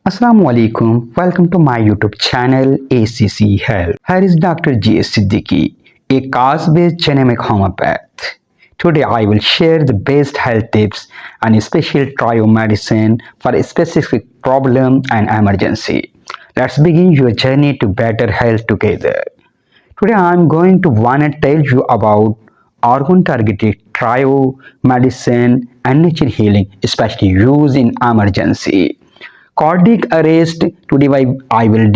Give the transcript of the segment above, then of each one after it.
Assalamu alaikum. Welcome to my YouTube channel ACC Health. Here is Dr. G. Siddiqui, a cause-based genomic homeopath. Today I will share the best health tips and special trio medicine for a specific problem and emergency. Let's begin your journey to better health together. Today I am going to wanna tell you about organ-targeted trio medicine and nature healing, especially used in emergency. Cardiac arrest. Today I will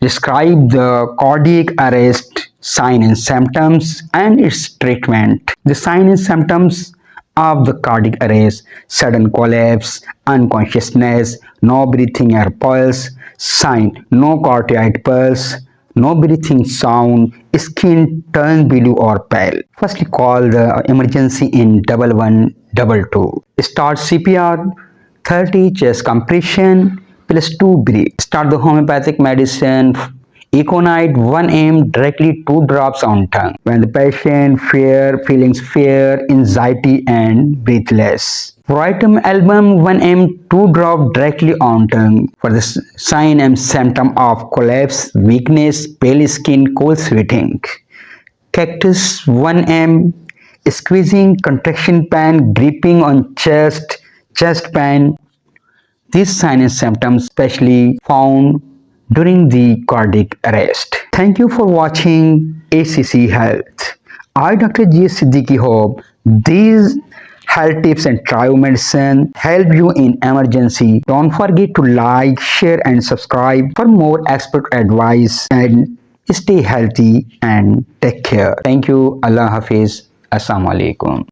describe the cardiac arrest sign and symptoms and its treatment. The sign and symptoms of the cardiac arrest: sudden collapse, unconsciousness, no breathing or pulse. Sign: no carotid pulse, no breathing sound, skin turn blue or pale. Firstly, call the emergency in 1122. Start CPR. 30 chest compression plus 2 breath. Start the homeopathic medicine ACONITUM 1 ml directly 2 drops on tongue. When the patient feelings fear, anxiety and breathless. VERATRUM album 1 ml 2 drop directly on tongue for the sign and symptom of collapse, weakness, pale skin, cold sweating. CACTUS 1 ml squeezing, contraction pain, gripping on chest pain. These signs and symptoms especially found during the cardiac arrest. Thank you for watching ACC Health. I, Dr. G. Siddiqui, hope these health tips and trio medicine help you in emergency. Don't forget to like, share and subscribe for more expert advice, and stay healthy and take care. Thank you. Allah Hafiz. Assalamu alaikum.